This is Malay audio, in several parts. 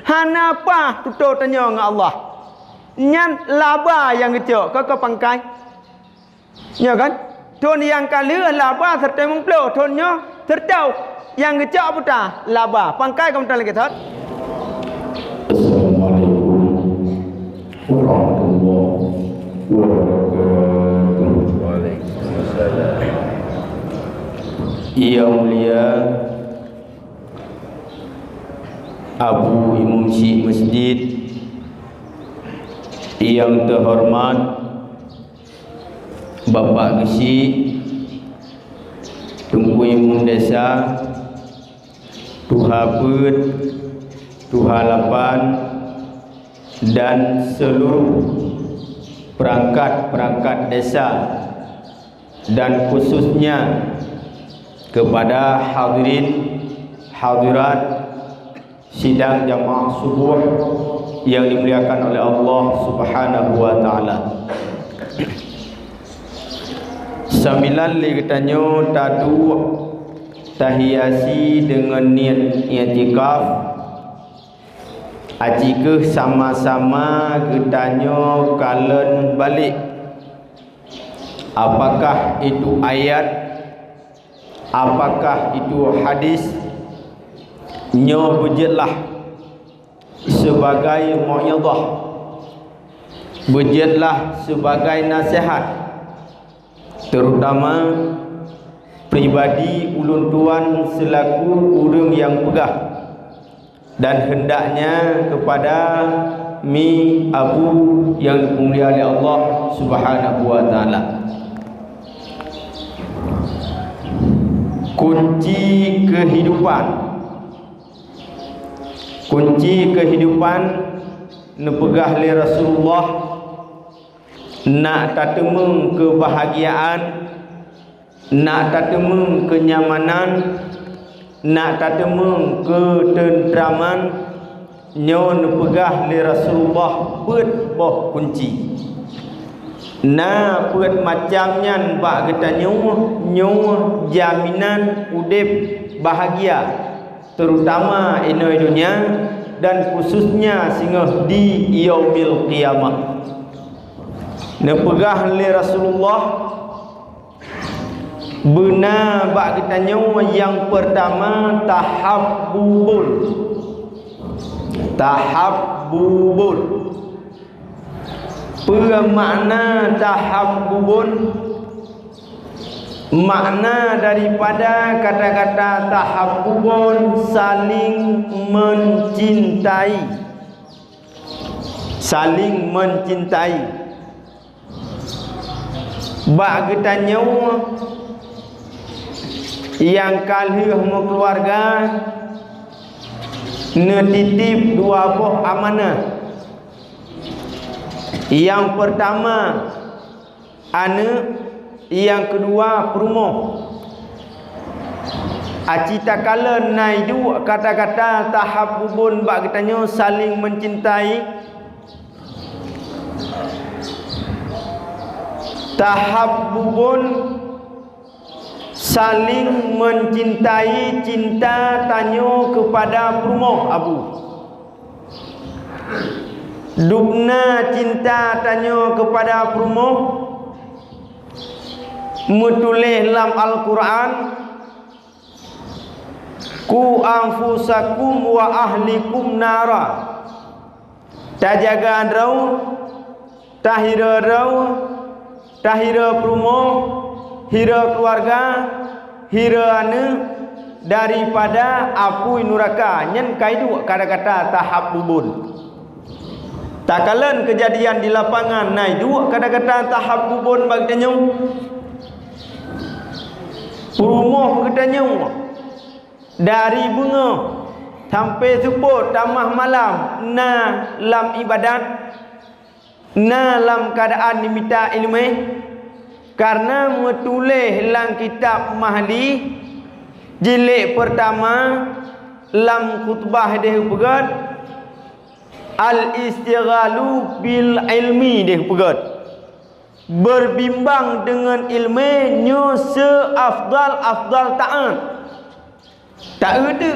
Hanapa tutur tanya dengan Allah. Nyan laba yang kecil kau pangkai. Ya kan? Tuan yang kali laba serta mengplo tuannya tertau yang kecil apa dah? Laba. Pangkai kamu tak lagi tak? Assalamualaikum warahmatullahi wabarakatuh. Waalaikumsalam. Yang mulia Abu Imam Syekh Masjid, yang terhormat Bapak Gesi Tunku Imam Desa, Tuha Put, Tuha Lapan, dan seluruh perangkat-perangkat desa, dan khususnya kepada hadirin hadirat sidang jamaah subuh yang dimuliakan oleh Allah Subhanahu wa taala. Sambilan li katanya tadu tahiyasi dengan niat i'tikaf. Ajikah sama-sama katanya kalen balik. Apakah itu ayat? Apakah itu hadis? Nyo berjetlah sebagai mu'idhah, berjetlah sebagai nasihat, terutama pribadi ulun tuan selaku urang yang pegah, dan hendaknya kepada mi abu yang dimuliakan oleh Allah Subhanahu wa taala. Kunci kehidupan, kunci kehidupan nepegah li Rasulullah, nak tatemeng kebahagiaan, nak tatemeng kenyamanan, nak tatemeng ketentraman, nyo nepegah li Rasulullah pet boh kunci. Na pet macam nyan bak kita nyo jaminan udip bahagia, terutama inoi dunia dan khususnya singgah di yaumil qiyamah. Nepegah li Rasulullah benar bak kita nyawa yang pertama tahabbubun. Tahabbubun. Makna tahabbubun, makna daripada kata-kata tahabbubun saling mencintai. Saling mencintai. Bak kita nyawa yang kali hama keluarga netitip dua buah amanah. Yang pertama anak, yang kedua perumoh. Acita kala naidu kata-kata tahabbubun bak katanya saling mencintai. Tahabbubun saling mencintai, cinta tanyo kepada perumoh abu. Dubna cinta tanyo kepada perumoh metulih dalam Al-Quran, ku anfusakum wa ahlikum nara, tajaga rau tahira rau tahira perumoh hira keluarga hira ane daripada api neraka. Nyen kaidu kata-kata tahabbubun. Tak kalan kejadian di lapangan naik dua kata-kata tahabbubun baganya. Perumoh katanya dari bunga sampai subuh tamah malam na lam ibadat, na lam keadaan diminta ilmu, karena metulih lang kitab Mahdi jilid pertama lam khutbah dia pegat al-istighalu bil ilmi dia pegat, berbimbang dengan ilmu nyo seafdal-afdal taat. Tak ada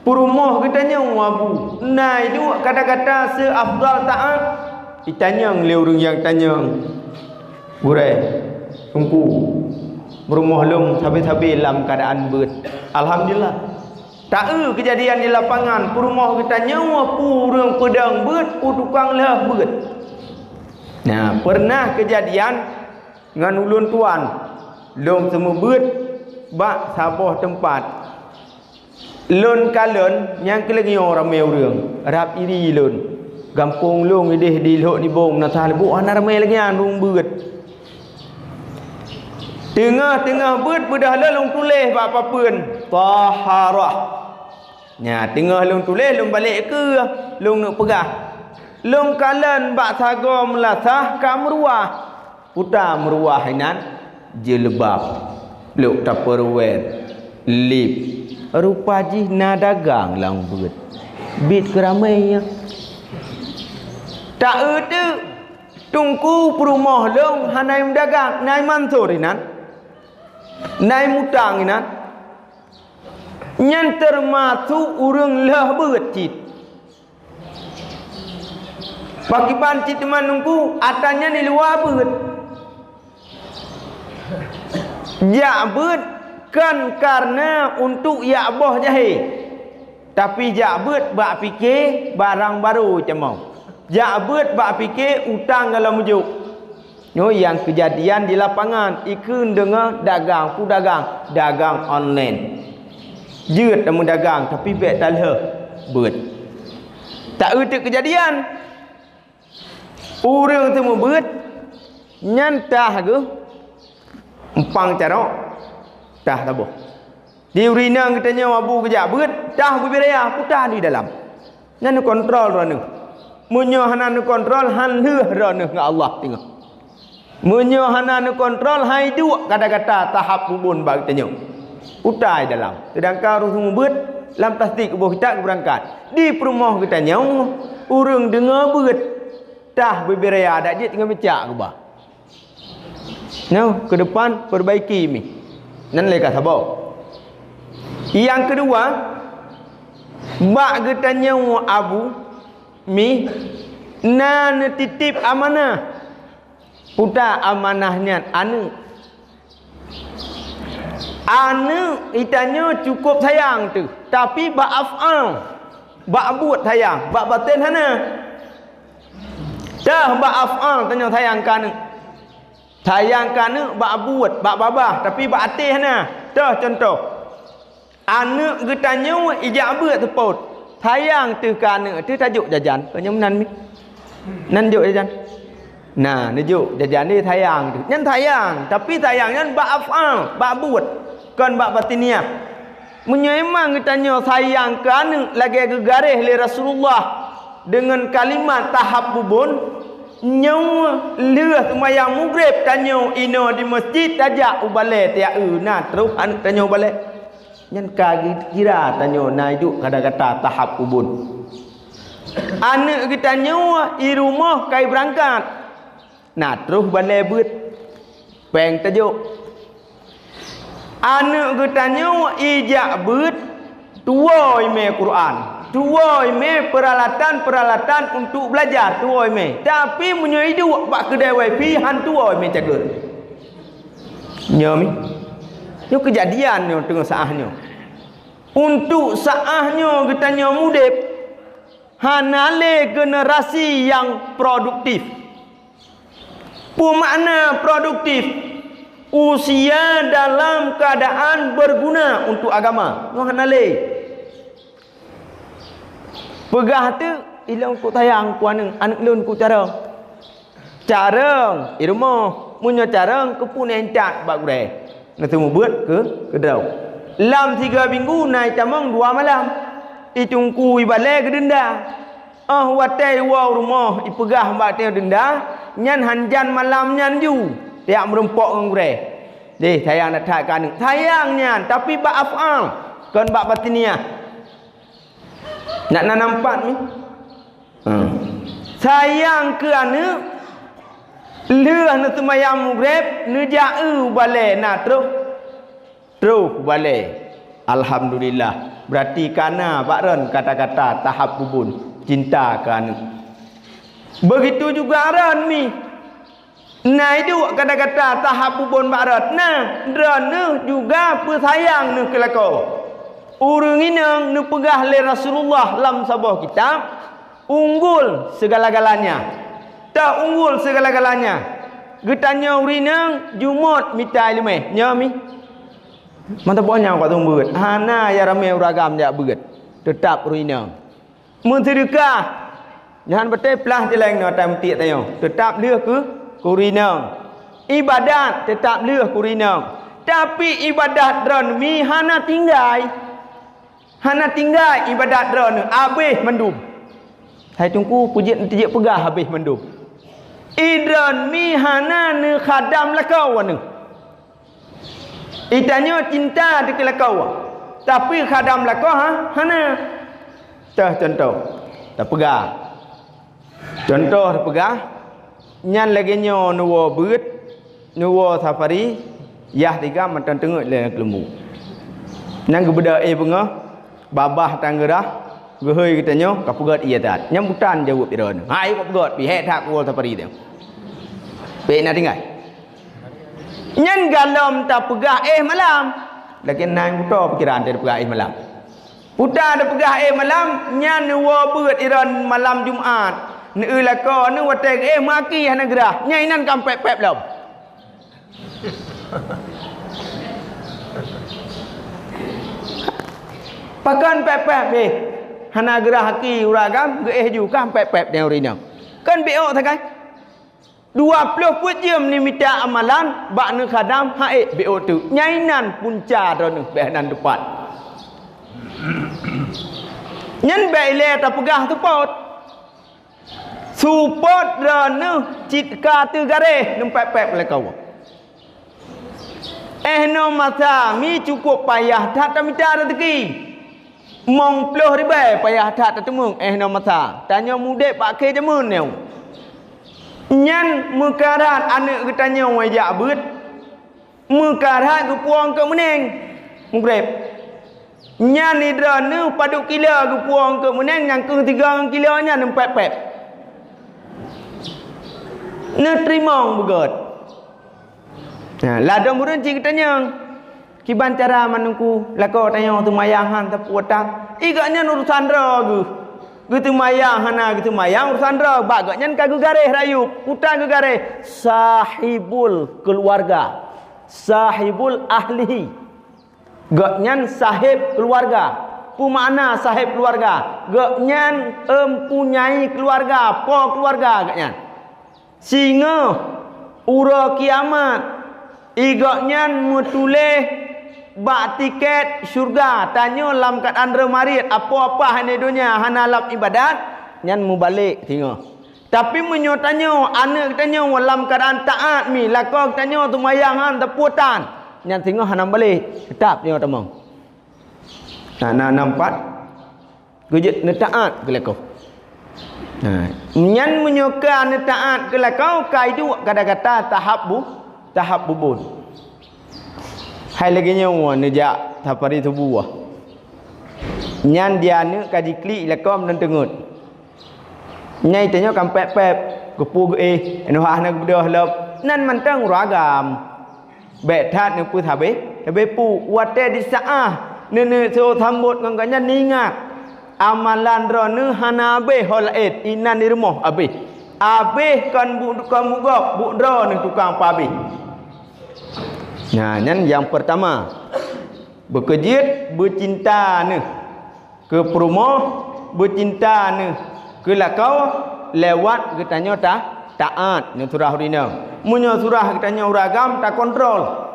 Perumah katanya wabu. Nah itu kata-kata seafdal taat. Ditanya orang yang tanya. Burai, tunggu. Berumah long sabi-sabi dalam keadaan ber. Alhamdulillah. Tak kejadian di lapangan. Perumah katanya wabu orang pedang ber, tukang lah ber. Nah, pernah kejadian dengan ulun tuan. Long semua ber, bak sabah tempat. Lon kalon yang kelagi orang ramai orang. Rap iri lon. Gampung long ideh di lok di bong nak sah lebu ana ramai lagi andung beut. Tengah-tengah beut bedah long tulis bak papeun taharah. Nya tengah long tulis long balik ke long nak pegah. Long kalon bak sago melasah ka meruah. Putar meruah inan jilbab. Lok tupperware. Lip. Rupa jih na dagang lang beut. Bit keramainya. Tak ada tungku perumah long hanai dagang nai mansur inan. Nai mutang inan. Nyan termasuk urang lah beut cit. Pakiban cit teman nungku atanya di luar beut. Ya beut kan karena untuk ya boh jahil. Tapi jak beut bak fikir barang baru cemau. Jak beut bak fikir utang dalam mujuk. Yo yang kejadian di lapangan ikun dengar dagang pu dagang online. Jeut namun dagang tapi bet talha beut. Tak ada kejadian. Urang temu beut nyantah ke empang carok dah tabuh. Di urina katanya wabu kejap beut dah berbiraya putah di dalam. Nan kontrol rana. Munyo hanan kontrol han leuh rana dengan Allah tengok. Munyo hanan kontrol hai dua kata-kata tahap bubun bagi tanya. Putah di dalam. Sedangkan rusung beut lam plastik buah kita berangkat. Di perumah katanya urang dengar beut dah berbiraya dak dia tinggal becak ke bah. Nah, ke depan perbaiki mi. Nan leka sabau. Yang kedua, bak getanya abu mi nan titip amanah. Puta amanahnya anu. Anu itanya cukup sayang tu, tapi bak afal. Bak buat sayang, bak batin hana. Dah bak afal tanya sayang kan. Sayang kan bak buat, bak babah tapi bak atih na. Dah contoh. Anak getanya ijak beut tepot. Sayang tu kan tu tajuk jajan. Penyam nan mi. Nan juk jajan. Nah, najuk jajan ni sayang tu. Nyan sayang, tapi sayangnya bak afal, bak buat. Kan bak batiniah. Menyemang getanya sayang kan lagi gegarih li Rasulullah dengan kalimat tahap bubun. Nyawa leuh semayang maghrib tanya ino di masjid tajak ubale tiak na terus an tanya ubale nyan kagi kira tanya na hidup kata-kata tahap ubun anak kita nyawa i rumah kai berangkat na terus bale beut peng tajuk anak kita nyawa ijak beut tuoi me Quran. Tuoi me peralatan untuk belajar tuoi me. Tapi punya hidup bak kedai wifi han tuoi me cager. Nyo mi. Nyo kejadian nyo tengah saahnya. Untuk saahnya kita nyo mudip hanale generasi yang produktif. Makna produktif usia dalam keadaan berguna untuk agama. Nyo hanale pegah tu ilang ku tayang puan anak lun ku carang i rumah munyo carang ke pun encat bak gure na temu beut ke dau lam 3 minggu naik camang 2 malam i tungku i bale ke denda watai wa rumah i pegah bak te denda nyan hanjan malam nyan ju tiak merempok ngan gure deh sayang nak tak kan sayang nyan tapi bak afal kan bak batiniah. Nak nampak ni. Sayang ke anu leuh na semayang maghrib nu jau bale na terus bale. Alhamdulillah Berarti kana bakran kata-kata tahabbubun, cinta kana. Begitu juga ran mi. Nah itu kata-kata tahabbubun bakran. Nah, ran juga pesayang nu kelakau. Urang inang nu pegah le Rasulullah dalam sebuah kitab unggul segala-galanya. Tak unggul segala-galanya. Getanya urinang jumut mitai lemeh. Nya mi. Mantap banyak kat tumbeut. Hana ya ramai uragam dia beut. Tetap urinang. Mun sedekah jangan betul pelah jeleng no tam tiak tayo. Tetap leuh ke urinang. Ibadat tetap leuh urinang. Tapi ibadat dron mi hana tinggai. Hana tinggal ibadat drone habis mendum. Hai tunggu pujit tijik pegah habis mendum. Idron mi hana ne khadam lakau anu. Itanya cinta dekat lakau. Tapi khadam lakau hana. Tah contoh. Tak pegah. Contoh pegah. Nyan lagi nyo nuwo beut, nuwo safari, yah tiga matan tengok le kelemu. Nang gebeda bengah babah tanggerah gehoi katanya kapugat iya tat nyambutan jawab iron hai kapugat pi het hak wo tapari dia pe na tinggal nyan galom ta pegah malam lagi nang buta pikiran dia pegah malam buta ada pegah malam nyan wo beut iron malam Jumaat ne lako ne wateng maki hana gerah nyai nan kampek pep lom pakan pep-pep hana gerah haki uragam ge juga pep-pep dia urina kan beok takai 20 put jam ni minta amalan bak ne khadam hae beok tu nyainan punca ron behnan depan nyen bele ta pegah tu pot support ron citka tu gareh nem pep-pep le kau no masa mi cukup payah tak minta rezeki mong ploh ribai payah tak tertemung no masa tanya mudik pak ke jemun neu nyan mekarat anak ketanya wajak beut mekarat ku puang ke meneng mugrep nyan idra nu paduk kila ku puang ke meneng yang ke 3 kilo nya 4 pep ne trimong begot nah ladang murun cik tanya kiban cara manungku lako tanya tu mayangan tapuatan igaknya urusan ra gitu mayang hana gitu mayang urusan ra bagaknya kagu gareh rayu puta gareh sahibul keluarga sahibul ahli gaknya sahib keluarga pumana sahib keluarga gaknya empunyai keluarga po keluarga gaknya singa ura kiamat igaknya mutuleh bak tiket syurga tanya lam kat andra marit apa-apa hane dunia hana lap ibadat nyan mu balik tengok tapi menyotanya anak tanya lam keadaan taat mi lakok tanya tu mayangan teputan nyan tengok hana balik tetap tengok temang nah nampak gejit ne taat ke lakok nyan menyoka ne taat ke lakok kaidu kata-kata tahabbubun hai lagi nyawa nejak tapari tubuh nyan dia ne kaji klik lakom dan tengut nyai tanya kam pep-pep kepu ge eno hana bedah lop nan mantang ragam bethat ne pu thabe pu wate di saah ne so thambut nganganya ningat amalan ron hana be holaet inan nirmoh abe kan mugok bu dro ne tukang pabe. Nah, yang pertama berkejit bercinta ne ke perumoh bercinta ne ke lakau lewat ketanya taat ne surah rina munyo surah ketanya uragam tak kontrol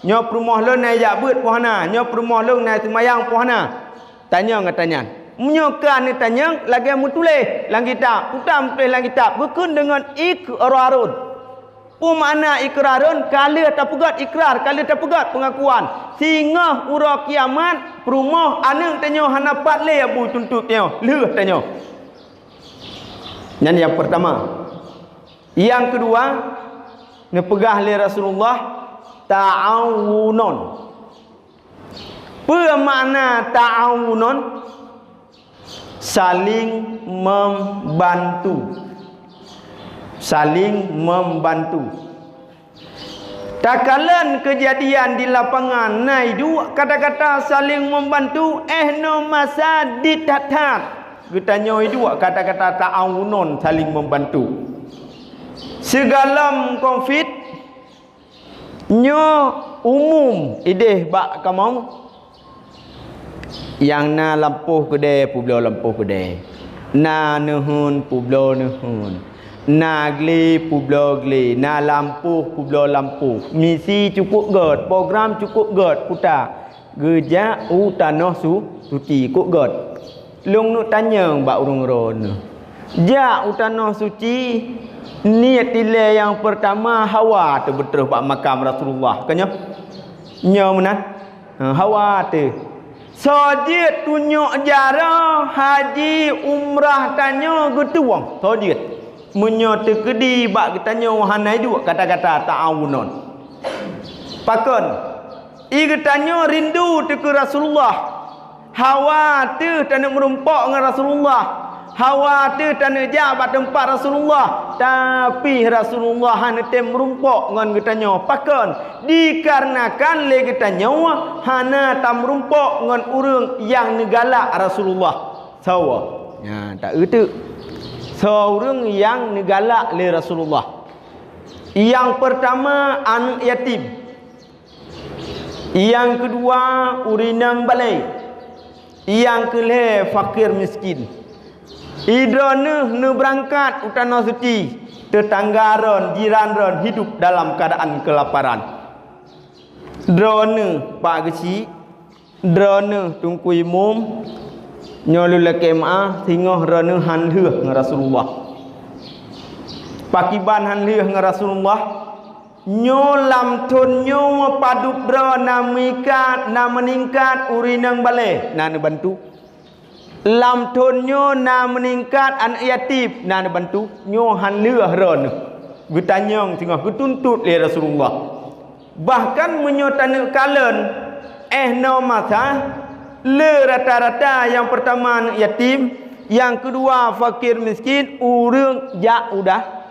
nyo perumoh lo nai jak beut pohana nyo perumoh lo nai semayang pohana tanya ngatanya munyo kan ni tanya lagi mutuleh lang kitab utam tulis lang kitab berkun dengan ikrarun mana ikrarun kali tapugat ikrar kali tapugat pengakuan sehingga ura kiamat perumoh anak tanya hana patle abu tuntut tanya leuh tanya yang pertama yang kedua ne pegah li Rasulullah ta'awunon Makna ta'awunun saling membantu. Saling membantu. Tak kala kejadian di lapangan nai dua kata-kata saling membantu no masa ditatat. Kita nyoi dua kata-kata ta'awunun saling membantu. Segala konflik nyo umum ideh bak kamau yang na lampuh gede publo lampuh gede, na nuhun publo nuhun, na gli publo gli, na lampuh publo lampuh. Misi cukup ged, program cukup ged puta geja utanoh suci kuk ged. Lung nu tanya bak urung ron. Ja utanoh suci niat dile yang pertama hawa tu betul bak makam Rasulullah kanya. Nya menan. Hawa tu. Sojit tunjuk jara haji umrah tanya getuang. Sojit. Menyo tekedi bak tanya wahanai dua kata-kata ta'awunun. Pakon. I tanya rindu te ke Rasulullah. Khawatir tak nak merumpak dengan Rasulullah. Khawatir tak nak jabat tempat Rasulullah. Tapi Rasulullah hanya tem merumpak dengan katanya. Pakon. Dikarenakan le katanya hanya tak merumpak dengan orang yang negalak Rasulullah. Sawa. Ya, tak itu. Seorang yang negalak le Rasulullah. Yang pertama anak yatim. Yang kedua urinang balai. Yang kelih fakir miskin. Idrone ne berangkat utana suci, tetanggaron jiranron hidup dalam keadaan kelaparan. Drone pak gesi, drone tungkui mum, nyolul kemah singoh drone hanheuh dengan Rasulullah. Pakiban hanheuh dengan Rasulullah. Nyolam tun nyo padu bro namikat na meningkat urinang balai na bantu. Lam tun nyo na meningkat an yatim na bantu. Nyo han leuh ron. Gutanyong tengah gutuntut le Rasulullah. Bahkan menyo tanu kalen no masa le rata-rata yang pertama yatim, yang kedua fakir miskin, urang ja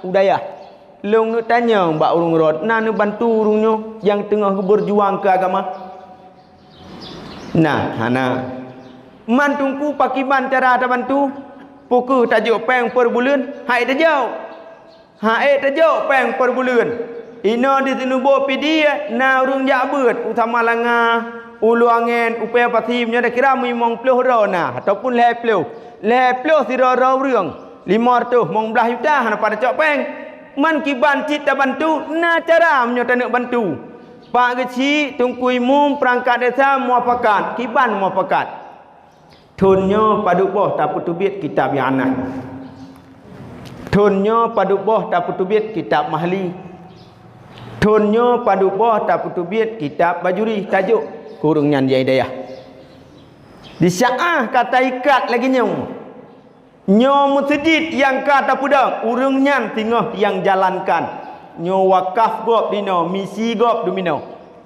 udayah. Long nak tanya mbak urung rod, nak bantu urungnya yang tengah berjuang ke agama. Nah, hana mantungku pakiban cara tak bantu. Pukul tajuk peng per bulan, hai tajuk. Hai tajuk peng per bulan. Ino di tinubo pidi na urung jabut utama langa ulu angin upaya patimnya dah kira mimong puluh rona ataupun le puluh sira rong 500 mong belah juta hana pada cok peng. Man kiban cita bantu na cara menyota nak bantu. Pak kecil tungkui mum perangkat desa muafakat, kiban muafakat. Tunnya padu boh tak putubit kitab yang anak. Tunnya padu boh tak putubit kitab mahli. Tunnya padu boh tak putubit kitab bajuri tajuk kurung nyan dia hidayah. Di sya'ah kata ikat lagi nyong. Nyo masjid yang kata pudang urang nyan tengah yang jalankan. Nyo wakaf gop dino, misi gop domino.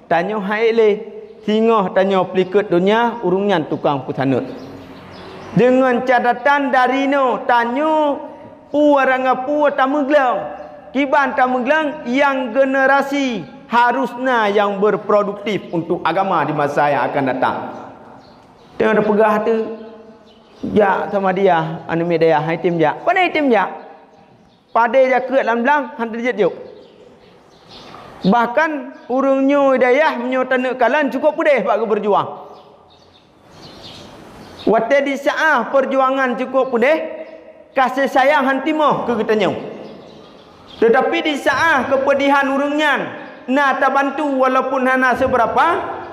Tanyo haile tengah tanyo pelikat dunia urang nyan tukang putanut. Dengan catatan dari no tanyo orang apa tameglang. Kiban tameglang yang generasi harusnya yang berproduktif untuk agama di masa yang akan datang. Tengah pegah tu ja sama dia anu media hai tim ja pandai tim ja pade ja keut lam lang han terjet juk bahkan urang nyo hidayah menyo tanek kalan cukup pedih bak berjuang wate di saah perjuangan cukup pedih kasih sayang han timoh ke ketanyo tetapi di saah kepedihan urang nyan na ta bantu walaupun hana seberapa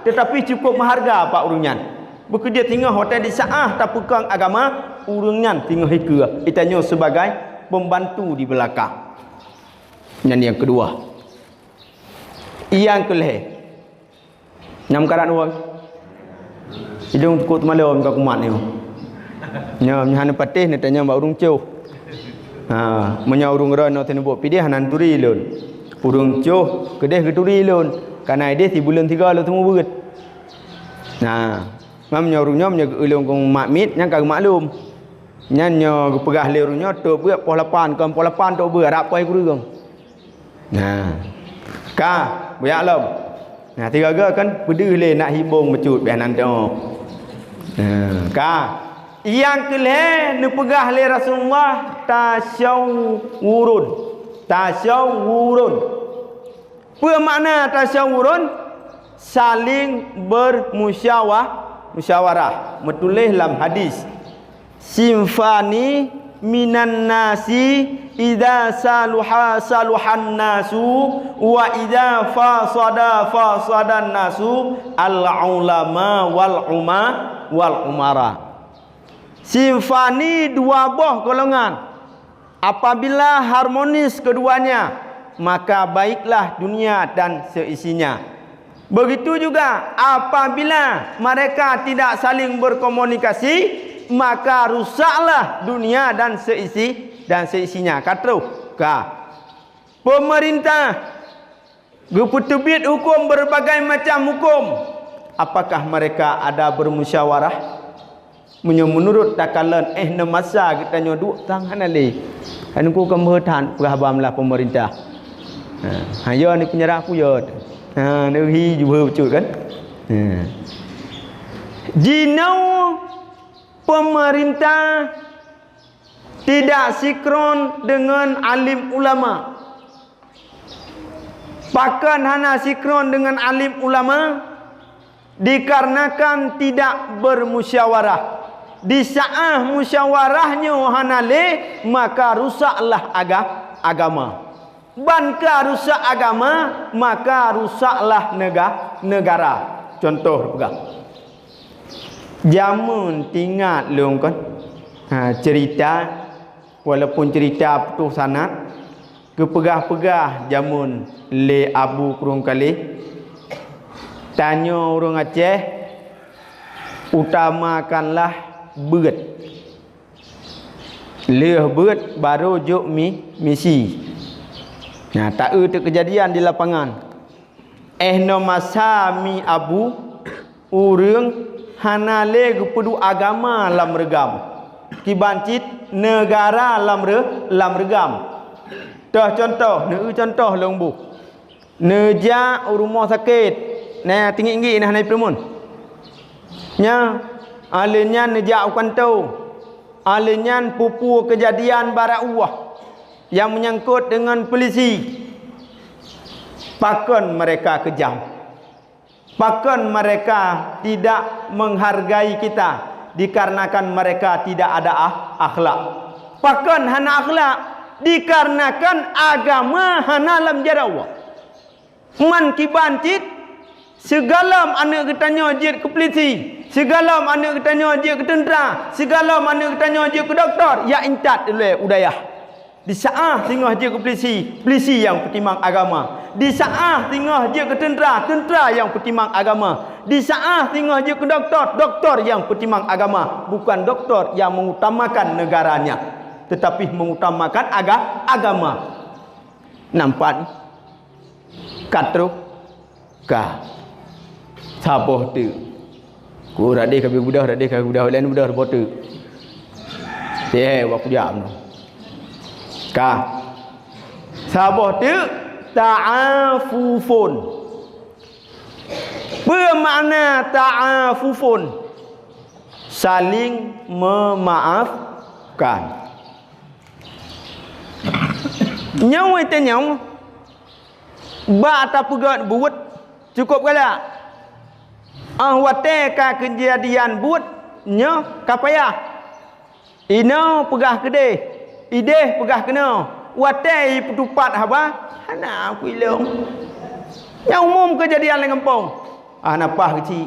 tetapi cukup mengharga pak urang nyan. Bekerja tinggal hotel di saah tak pegang agama urungan tinggal hika itanya sebagai pembantu di belakang. Yang kedua yang kelih nyam karat wang hidung cukup malam kau kumat ni nyam hana patih ni tanya mbak urung cuh menya urung ran no tenu buat pidih hanan turi lun urung cuh kedeh keturi lun kana ide si bulan 3 lu temu beut Nah, mamnya menjaga ulung kong makmit yang kagak maklum. Nyanyo pegah lerunya tu buat poh lapan tu buat rapai kurung. Nah, ka buat lom. Nah, tiga kan pedih le nak hibung mecut biar nanti. Nah, ka yang kelih nu pegah le Rasulullah tasyawurun. Apa makna tasyawurun? Saling musyawarah. Metulis dalam hadis. Simfani minan nasi idza saluhan nasu wa idza fasadan nasu al ulama wal umara. Simfani dua buah golongan. Apabila harmonis keduanya, maka baiklah dunia dan seisinya. Begitu juga apabila mereka tidak saling berkomunikasi, maka rusaklah dunia dan seisinya. Kata pemerintah terbit hukum berbagai macam hukum. Apakah mereka ada bermusyawarah? Menurut takalan masa kita nyoduk tangan ali. Anku kemhatan perhabamlah pemerintah. Hayo ni penyerah puyot. Hi juga betul kan? Jinau pemerintah tidak sinkron dengan alim ulama. Bahkan hana sinkron dengan alim ulama dikarenakan tidak bermusyawarah. Di saat musyawarahnya hana le, maka rusaklah agama. Banka rusak agama, maka rusaklah negara. Contoh pegang. Jamun tinggal long kan. Cerita walaupun cerita putus sanad, kepegah-pegah jamun le abu kurung kali. Tanya orang Aceh, utamakanlah beut. Leh beut baru juk misi. Nah, tak ada kejadian di lapangan. No masa mi abu urang hana le kepedu agama lam regam. Kibancit negara lam regam. Dah contoh, contoh longbu. Neja rumah sakit. Nah, tinggi-tinggi nah naik permun. Nya alenya neja ukantau. Alenya pupu kejadian barak yang menyangkut dengan polisi. Pakon mereka kejam. Pakon mereka tidak menghargai kita dikarenakan mereka tidak ada akhlak. Pakon hana akhlak dikarenakan agama hana lam jarawa. Man kibancit segala anak ketanya jid ke polisi, segala anak ketanya jid ke tentera, segala anak ketanya jid ke doktor, ya intat oleh udayah. Di saat tinggal dia ke polisi yang pertimang agama. Di saat tinggal dia ke tentera yang pertimang agama. Di saat tinggal dia ke doktor yang pertimang agama. Bukan doktor yang mengutamakan negaranya, tetapi mengutamakan agama. Nampak? Katru ka saboh tu. Ku radih kabi budak lain budak botu. Wa pujam no. Ka saboh tu ta'afufun. Bermakna ta'afufun, saling memaafkan. Nyau itu nyau ba ta pegat buat cukup kala. Wate ka kejadian buat nya kapaya. Ino pegah kedai. Ideh pegah kena. Watai petupat haba. Hana aku ilong. Yang umum kejadian di kampung. Hanapah kecil.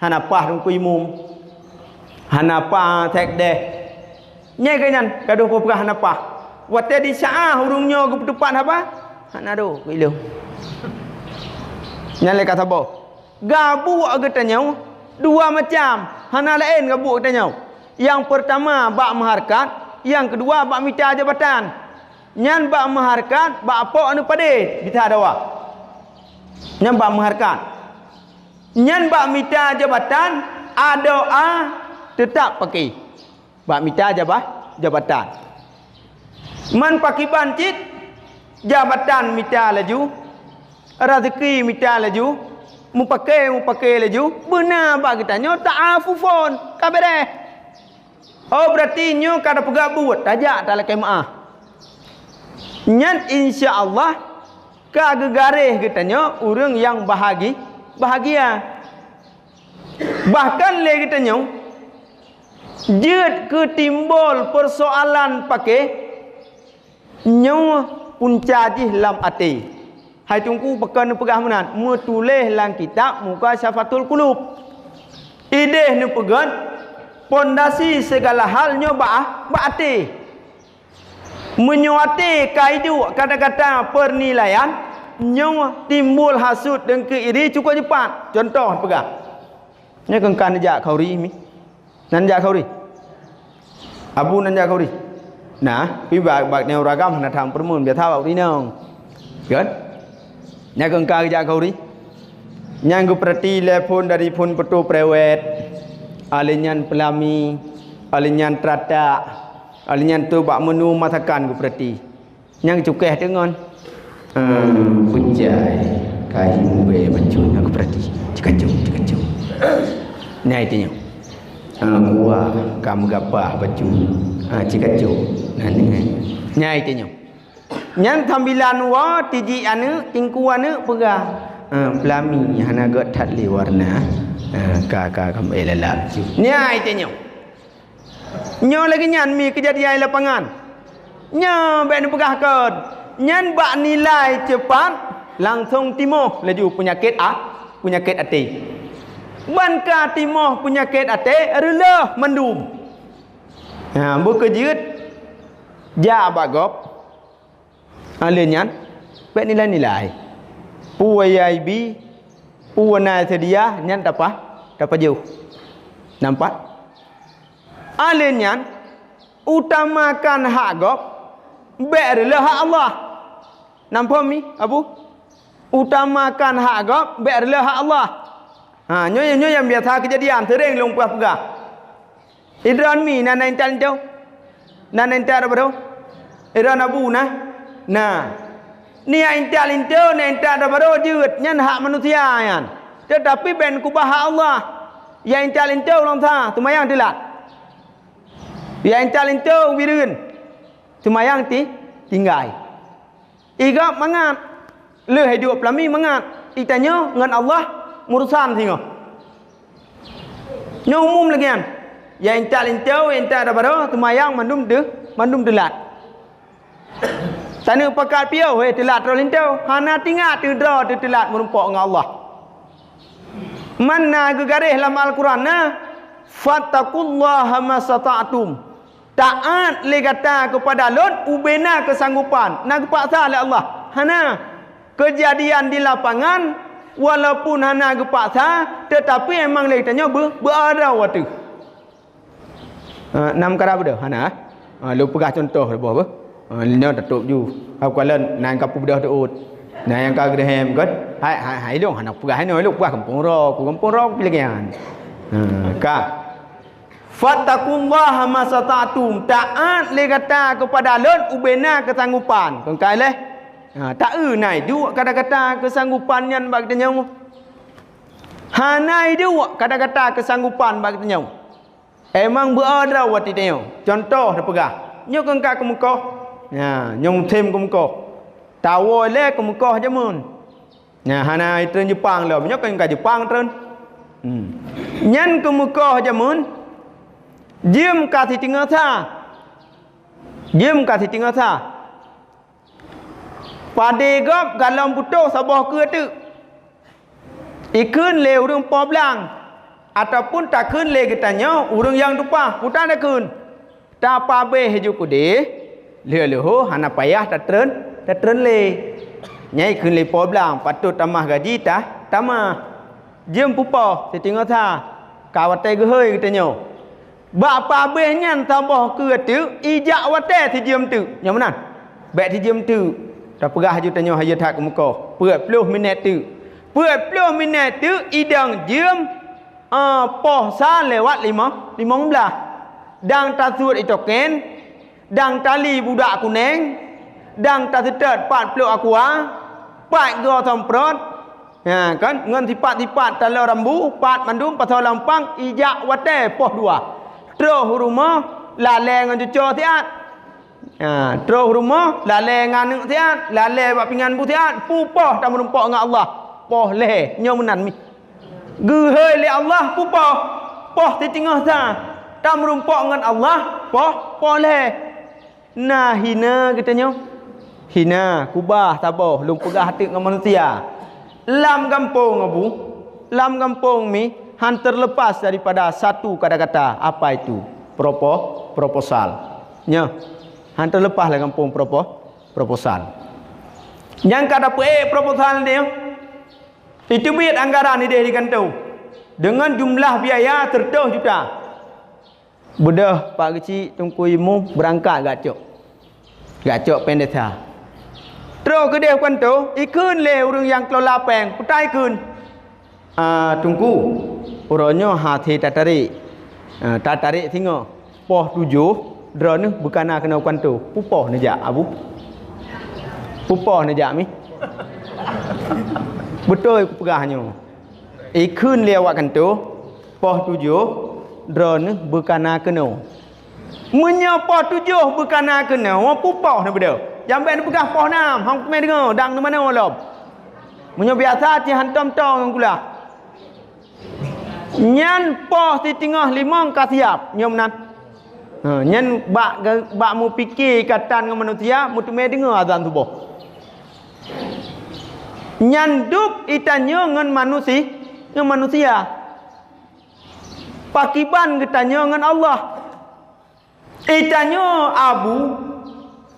Hanapah rungku imum. Hanapah tek deh. Nyai kanyan gaduh pegah hanapah. Watai di saah urungnya ke petupat haba. Hana do aku ilong. Nyai kata boh. Gabu agak tanya. Dua macam. Hana lain gabu tanya. Yang pertama bak maharkat. Yang kedua bak minta jabatan. Nyan bak maharkat, bak apa anu pade kita dawa. Nyan bak maharkat. Nyan bak minta jabatan, doa tetap pakai. Bak minta jabatan. Man pakai bancit, jabatan minta laju, rezeki minta laju, mu pakai laju, benar bak kita nyo ta'afufun, kabeh. Oh berarti nyo kada pegak buat, tajak tak lakai maaf. Nyan insya-Allah kagegare kita nyo orang yang bahagia. Bahkan le kita nyo jid ke timbul persoalan pakai nyo punca jih lam ati. Hai tungku pekan pegah menan metulis lang kitab muka syafatul qulub. Ideh nu pegan pondasi segala halnya ati. Menyuati kaidu kata-kata penilaian nyo timbul hasud dan keiri cukup cepat. Contoh pegah. Nya kan jak khauri mi. Nan jak khauri. Abu nan jak khauri. Nah, pi bak neo ragam na tham permun bia tha bak ri nong. Kan? Nya kan jak khauri. Nyang gu perti lepon dari pun petu prewet. Alinyan pelami, alinyan trata, alinyan tu bak menu masakan gu perti. Nyang cukeh dengon. Pujai kai mube bacun aku perhati cikacung nyai tanya gua kamu gapah bacun cikacung nyai tanya nyan tambilan wa tiji anu tingku anu pegah pelami hana got that li warna ka kam elalap nyai tanya nyo lagi nyan mi kejadian lapangan nyo ben pegah kod nyan bak nilai cepat langsung timoh laju penyakit hati. Banka timoh penyakit hati rela mendum. Berkejut ja bagop. Nyan bak nilai-nilai. Puai bi puana sedia nyan dapat jauh. Nampak? Nyan utamakan hak gop berlah hak Allah. Nampak mi Abu? Utamakan hak gop berlah hak Allah. Nyo yang biasa kejadian sering long pegah. Idran mi nan ental jauh. Nan ental apa tu? Idran Abu nah. Ni ental apa tu jeut nyan hak manusia yan. Tetapi ben kubah hak Allah. Ya ental long tha tumayang dilat. Ya ental wirun. Tumayang tinggai. Iga mangat le hidup pelami mangat itanya ngan Allah murusan singo nyo umum lagi kan ya ental ada baro tumayang mandum delat tanu pakat piau delat ro lintau hana tingat dro delat merumpok ngan Allah manna gegareh dalam Al-Quran fattaqullaha masata'tum. Taat le kata kepada Lot ubena kesanggupan nak paksa oleh Allah. Hana kejadian di lapangan walaupun hana gepaksa tetapi emang le tanya berada waktu. Nam kara beda hana. Lu pegah contoh apa? Nya tutup ju. Au kalen nan kapu dah tuut. Nah yang ka grehem kan. Hai dong hana pegah no lu pegah kampung ro pilihan. Ka fattaqullaha masata'tum. Taat le kata kepada Lot ubena kesanggupan. Kengkai leh. Tak nai dua kata-kata kesanggupan yang bagi tanya. Hanai dua kata-kata kesanggupan bagi tanya. Emang berada waktu tanya. Contoh dah pegah. Nyo kengkai ke Mekah. Nyong thêm ke Mekah. Tawoi le ke Mekah jamun. Hanai tren Jepang lah. Nyo kengkai Jepang tren. Nyan ke Mekah jamun. Diam kasih tinggal tha. Pada gop galam putus sabah ke tu. Ikun le urang poblang ataupun tak kun le katanya urang yang dupa putan dak kun. Ta pa be hiju kude. Le ho hana payah tak tren le. Nyai kun le poblang patut tamah gaji tamah. Diam pupa tinggal tha. Kawate ge heuy katanya. Bapa behnya tambah ke tu ijak wate ti diam tu. Yang mana? Baik ti diam tu. Tak pegah haju tanya haya tak ke Mekah. 10 minit tu. 40 minit tu idang jam poh sa lewat 15 dang tasud itoken dang tali budak kuning dang tasetet 40 aqua pat go somprot ya kan ngan tipat-tipat talo rambu pat mandum pasal lampang ijak wate poh 2 terus rumah lale ngan cucu tiat terus rumah lale ngan nek tiat lale bak pingan bu tiat pu poh tak merumpak dengan Allah poh leh nyo menan mi gehoi le Allah pu poh di tengah sa tak merumpak dengan Allah poh leh nah hina katanya hina kubah taboh lung pegah hati dengan manusia lam kampung abu lam kampung mi han terlepas daripada satu kata-kata apa itu proposal nya han terlepas lah kampung proposal yang kata proposal dia itu duit anggaran ni dia dikantau dengan jumlah biaya 100 juta bedah pak kecil tungku imu berangkat gacok pendeta terus ke dia kantau ikun le urang yang kelola peng putai kun tungku orangnya hati tatarik singa poh 7 drone bukana kena kantau pupoh nejak abu pupoh nejak mi betul aku pegahnya ikun lewat kanto poh 7 drone berkana kena munya poh 7 berkana kena wa pupoh ni benda jambe ni pegah poh 6 hang kemai dengar dang di mana lom munya biasa ti hantam tong kula nyan poh di tengah 5 ka siap nyom nan nyan bak mu fikir katan dengan manusia mu kemai dengar azan subuh nyanduk itanya ngan manusia pakiban kitanya ngan Allah itanya abu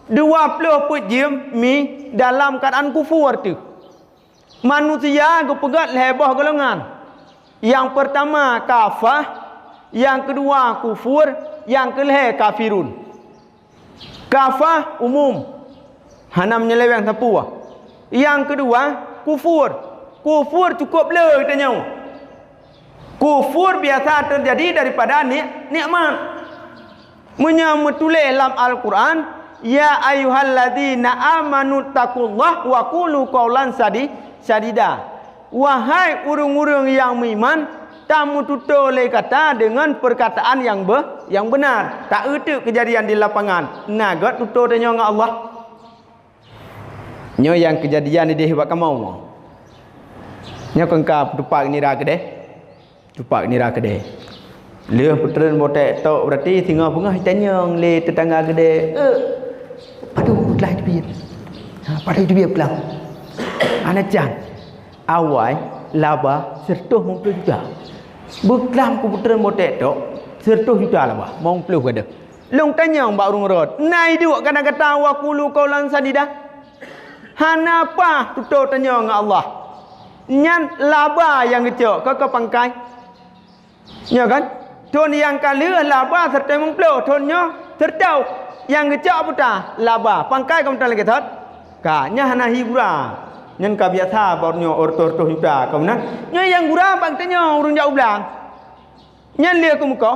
20 jam mi dalam keadaan kufur tu manusia ku pegat lebah golongan yang pertama kafah yang kedua kufur yang kelih kafirun kafah umum hana menyeleweng sapu yang kedua kufur cukup le katanya kufur biasa terjadi daripada nikmat menyamut tulis dalam Al-Quran ya ayyuhalladzina amanu taqullah wa qulu qawlan sadida wahai urang-urang yang beriman kamu tutur le kata dengan perkataan yang benar tak erti kejadian di lapangan nagat tutur tanya dengan Allah nyo yang kejadian di buat kamu nyo kengkap tupak ni ra kede leh putren botek tok berarti singa pengah tanya le tetangga gede padu lah dia padu dia pelang anajan awai laba 100 juta beklam ku putren botek tok 100 juta laba mong puluh kada long tanya mbak urung rod nai duk kata-kata wa qulu qaulan sadida hanapa tutur tanya dengan Allah nyan laba yang kecil kau pangkai ya kan ton yang kali laba serta mengplo tonnya tertau yang kecil apa ta laba pangkai kau tak lagi thot ka nya hana hibura nyan ka biasa bornyo ortor juta kau nan nya yang gura bang tanya urang jauh belang nyan lia ku muka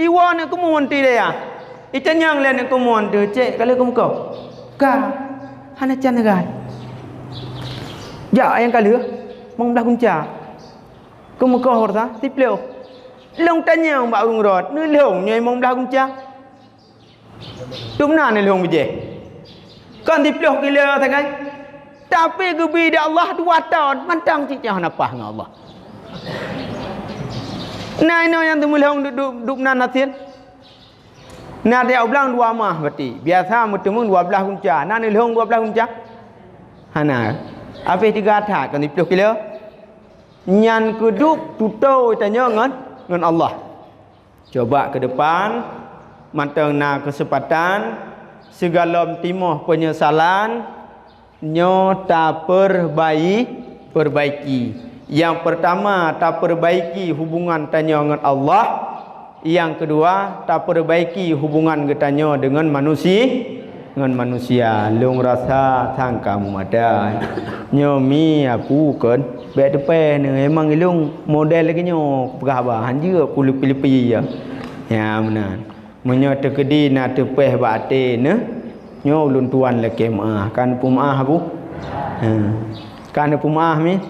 iwan aku monti dia itanyang len aku monti cek kali ku muka ka hana can negai ja yang kali mong belah kunca ku muka horta tipleo long tanya mbak urung rod ni long nyai mong belah kunca tumna ni long bije kan tipleo gila tangai tapi gebi dia Allah 2 tahun mantang cicah napah dengan Allah nai no yang temulong duduk nan natin nah dia ulang 2 mah berarti biasa mutemu 12 kunca nah ni long 12 kunca hana apa 3 thak kan 10 kilo nyan kuduk tutou tanya ngan Allah coba ke depan mantang na kesempatan segala timah penyesalan nyo tak perbaiki yang pertama tak perbaiki hubungan tanya dengan Allah yang kedua tak perbaiki hubungan ketanya dengan ngan manusia lung rasa thang kamu ada nyo mi aku kan be depan ni memang ilung model lagi nyo pegah bahan je aku lepi-lepi ya benar menyo tekedi na tepeh bate ne nyo ulun tuan le kemah kan pumah aku kan pumah mi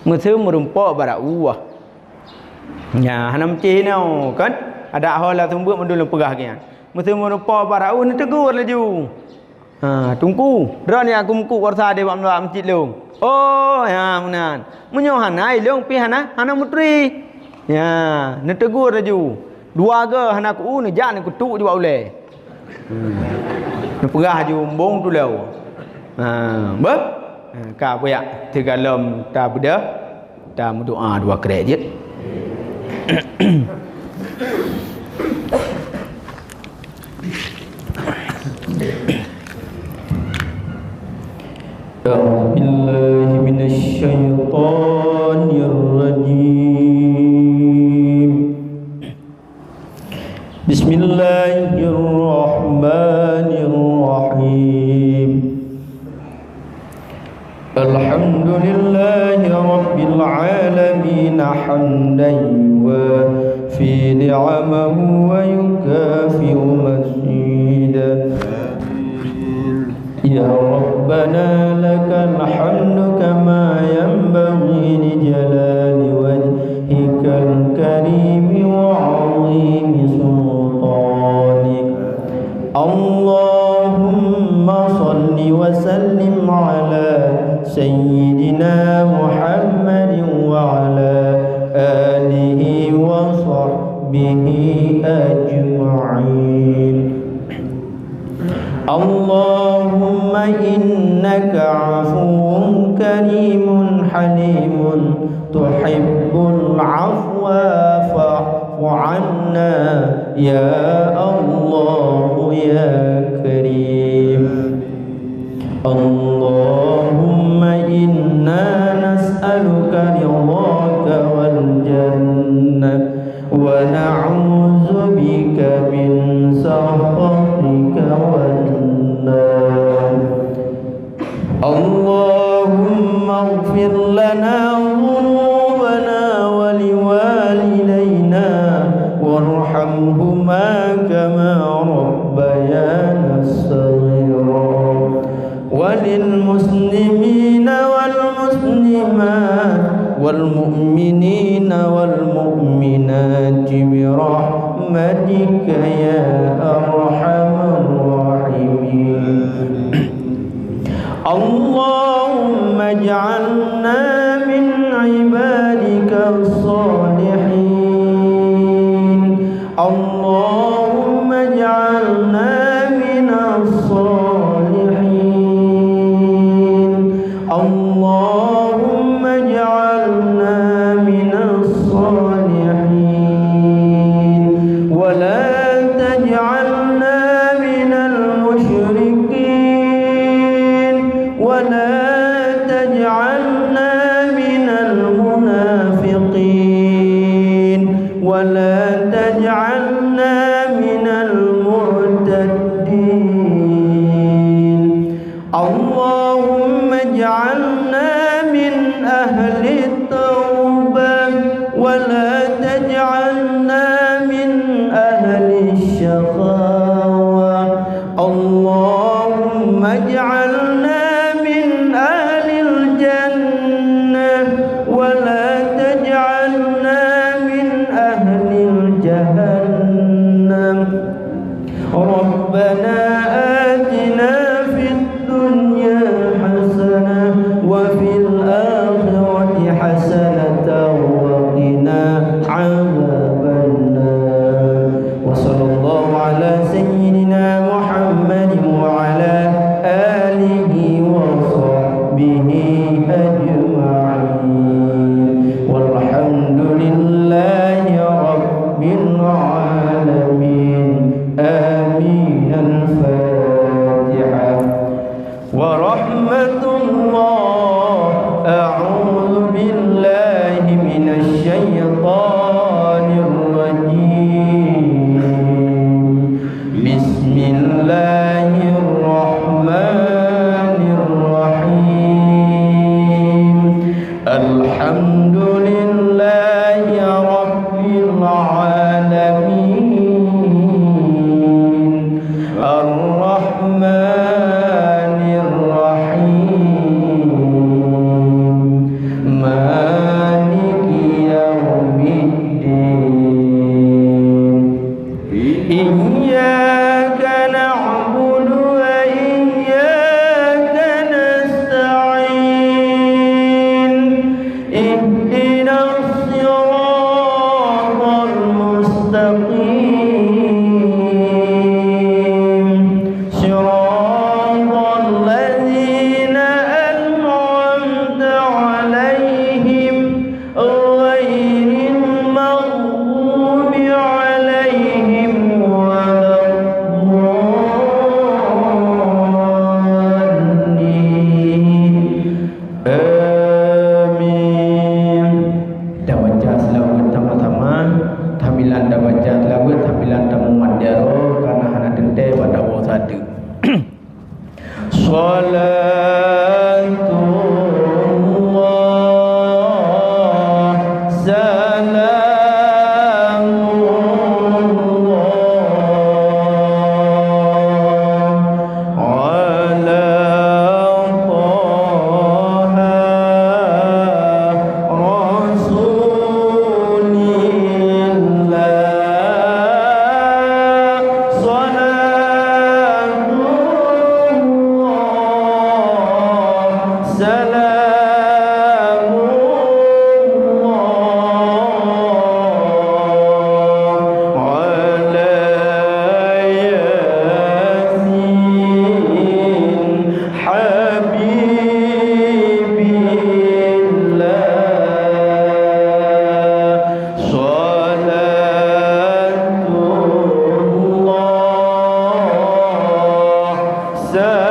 mese merumpok bara uah ya hanam cino kan ada hola tumbuk mendulung pegah kian mesti merupa barau ni tegur laju. Tunggu. Ran ni aku mku warsa de bam masjid long. Oh, ya menan. Menyo hanai long pi hana mutri. Ya, ni tegur laju. Dua ke hana ku ni jak ni kutuk juga boleh. Ni pegah ju bong tu lau. Beb. Ka puyak tiga lom ta beda. Ta doa dua kerek je. أعوذ بالله من الشيطان الرجيم بسم الله الرحمن الرحيم الحمد لله رب العالمين حمدا يوافي نعمه ويكافئ مزيدا يا ربنا لك الحمد كما ينبغي لجلال وجهك الكريم وعظيم سلطانك اللهم صل وسلم على سيدنا محمد وعلى آله وصحبه أجمعين اللهم إنك عفو كريم حليم تحب العفو فاعف عنا يا الله يا كريم اللهم إنا نسألك رضاك والجنة ونعوذ بك من سخطك والنار اللهم اغفر لنا ذنوبنا ولوالدينا وارحمهما كما ربيانا صغيرا وللمسلمين والمسلمات والمؤمنين والمؤمنات برحمتك يا أرحم الراحمين اللهم اجعلنا من عبادك الصالحين اللهم اجعلنا من الصالحين اللهم اجعلنا من الصالحين ولا تجعلنا من المشركين ولا تجعلنا من المنافقين ولا تجعلنا من المرتدين اللهم اجعلنا من أهل التوبة ولا تجعلنا من أهل الشقاوة اللهم اجعلنا من أهل الجنة ولا تجعلنا من أهل الجهنم ربنا آتنا في الدنيا حسنة وفي الآخرة حسنة وقنا عذاب النار وصلى الله على سيدنا محمد وعلى آله وصحبه أجمعين والحمد لله رب العالمين آمين الفاتحة ورحمة الله أعوذ بالله من الشيطان الرجيم بسم الله Rahmanir Rahim Maliki Yaumiddin Iyyaka na'budu wa iyyaka nasta'in Ihdinas siratal mustaqim Siratal ladzina an'amta 'alaihim ghairil maghdubi 'alaihim waladdallin Amin. Dah baca selawat pertama-tama tahmilan dah baca selawat tahmilan tamu mandaro karena hana dente pada wa satu Salatullah Salamullah Ala Taha Rasulillah Salatullah Salamullah Ala Yasin Habibillah Salatullah